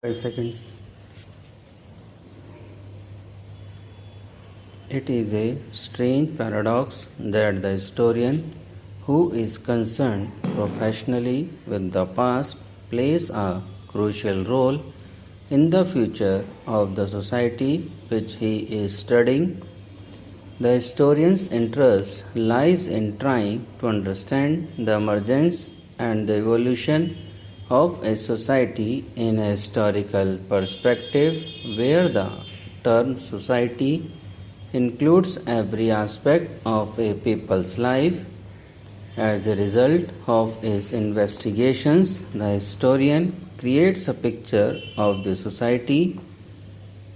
5 seconds. It is a strange paradox that the historian who is concerned professionally with the past plays a crucial role in the future of the society which he is studying. The historian's interest lies in trying to understand the emergence and the evolution of a society in a historical perspective where the term society includes every aspect of a people's life. As a result of his investigations, the historian creates a picture of the society.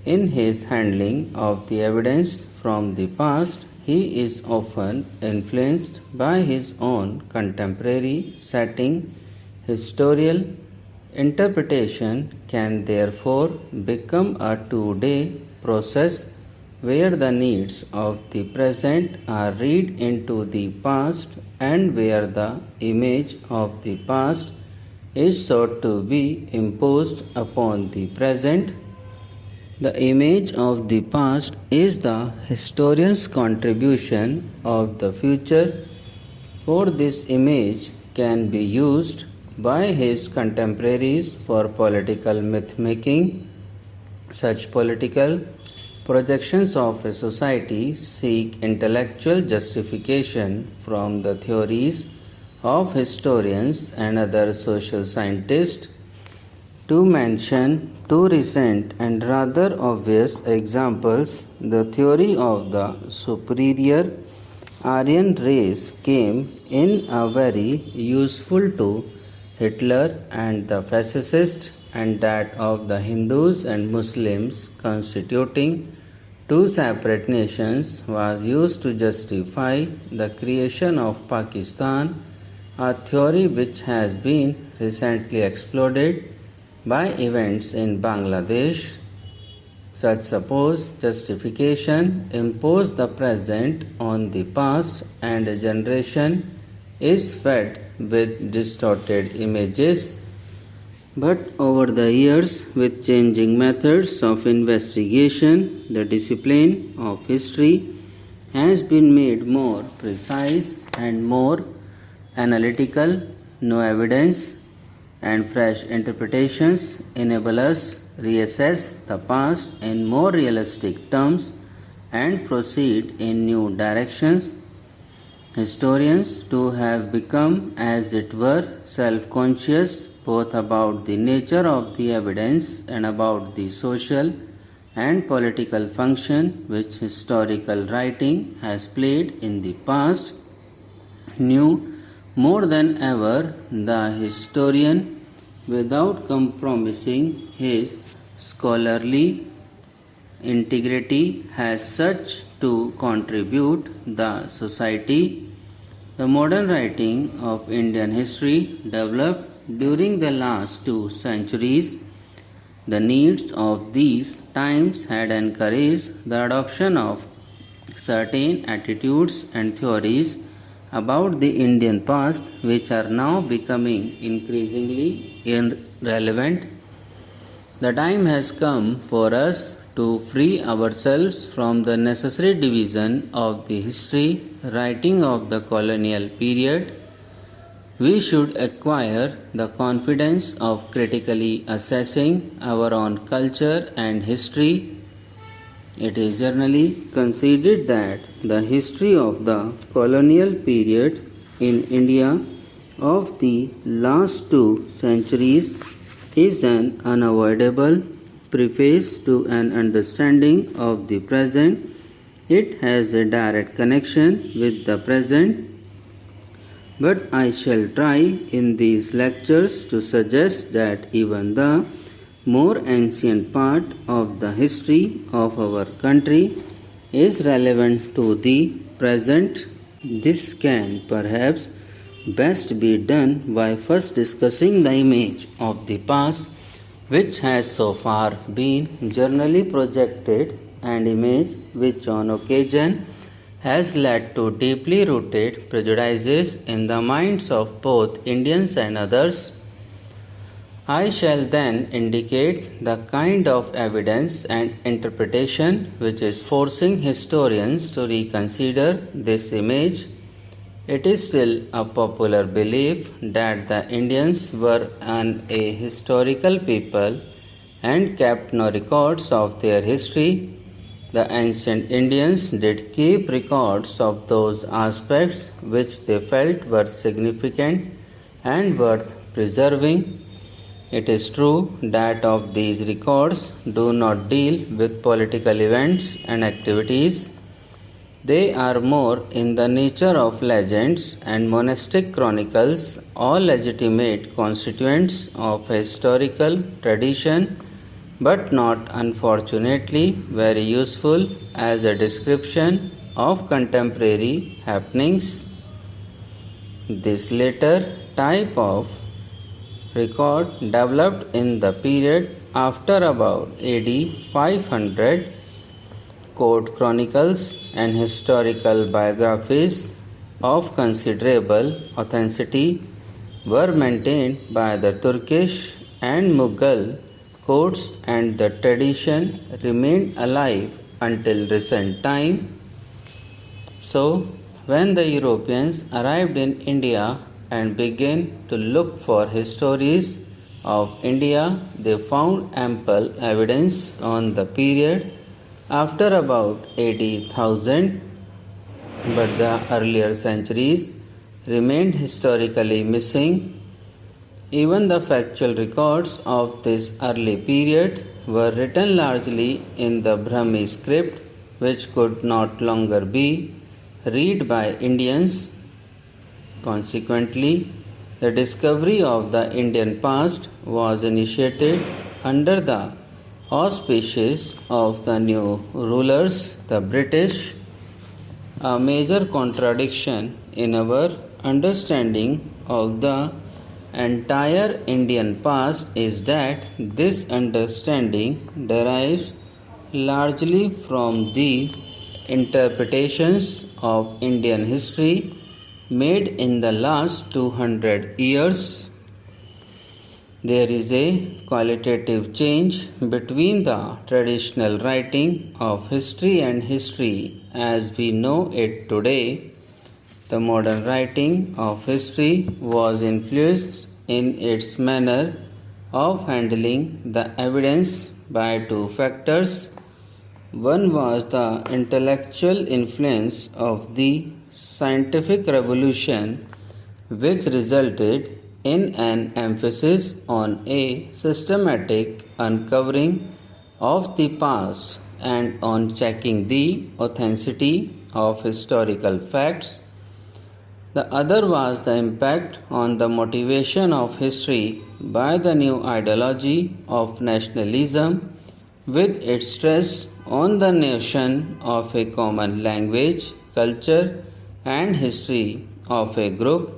In his handling of the evidence from the past, he is often influenced by his own contemporary setting. Historical interpretation can therefore become a two-day process where the needs of the present are read into the past and where the image of the past is sought to be imposed upon the present. The image of the past is the historian's contribution of the future, for this image can be used by his contemporaries for political myth-making. Such political projections of a society seek intellectual justification from the theories of historians and other social scientists. To mention two recent and rather obvious examples, the theory of the superior Aryan race came in a very useful to Hitler and the fascists, and that of the Hindus and Muslims constituting two separate nations was used to justify the creation of Pakistan, a theory which has been recently exploded by events in Bangladesh. Such supposed justification impose the present on the past, and a generation is fed with distorted images. But over the years, with changing methods of investigation, the discipline of history has been made more precise and more analytical. No evidence and fresh interpretations enable us reassess the past in more realistic terms and proceed in new directions. Historians too have become, as it were, self-conscious both about the nature of the evidence and about the social and political function which historical writing has played in the past. New more than ever, the historian, without compromising his scholarly integrity, has such to contribute the society. The modern writing of Indian history developed during the last 2 centuries. The needs of these times had encouraged the adoption of certain attitudes and theories about the Indian past which are now becoming increasingly irrelevant. The time has come for us to free ourselves from the necessary division of the history writing of the colonial period. We should acquire the confidence of critically assessing our own culture and history. It is generally conceded that the history of the colonial period in India of the last 2 centuries is an unavoidable preface to an understanding of the present. It has a direct connection with the present. But I shall try in these lectures to suggest that even the more ancient part of the history of our country is relevant to the present. This can perhaps best be done by first discussing the image of the past, which has so far been generally projected, an image which on occasion has led to deeply rooted prejudices in the minds of both Indians and others. I shall then indicate the kind of evidence and interpretation which is forcing historians to reconsider this image. It is still a popular belief that the Indians were a historical people and kept no records of their history. The ancient Indians did keep records of those aspects which they felt were significant and worth preserving. It is true that of these records do not deal with political events and activities. They are more in the nature of legends and monastic chronicles, all legitimate constituents of a historical tradition, but not unfortunately very useful as a description of contemporary happenings. This latter type of record developed in the period after about AD 500. Court chronicles and historical biographies of considerable authenticity were maintained by the Turkish and Mughal courts, and the tradition remained alive until recent time. So, when the Europeans arrived in India and began to look for histories of India, they found ample evidence on the period after about AD 1000, but the earlier centuries remained historically missing. Even the factual records of this early period were written largely in the Brahmi script, which could not longer be read by Indians. Consequently, the discovery of the Indian past was initiated under the auspices of the new rulers, the British. A major contradiction in our understanding of the entire Indian past is that this understanding derives largely from the interpretations of Indian history made in the last 200 years. There is a qualitative change between the traditional writing of history and history as we know it today. The modern writing of history was influenced in its manner of handling the evidence by two factors. One was the intellectual influence of the scientific revolution, which resulted in an emphasis on a systematic uncovering of the past and on checking the authenticity of historical facts. The other was the impact on the motivation of history by the new ideology of nationalism, with its stress on the notion of a common language, culture, and history of a group.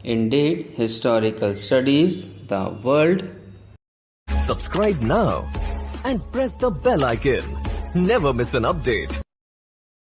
Indeed, historical studies the world. Subscribe now and press the bell icon. Never miss an update.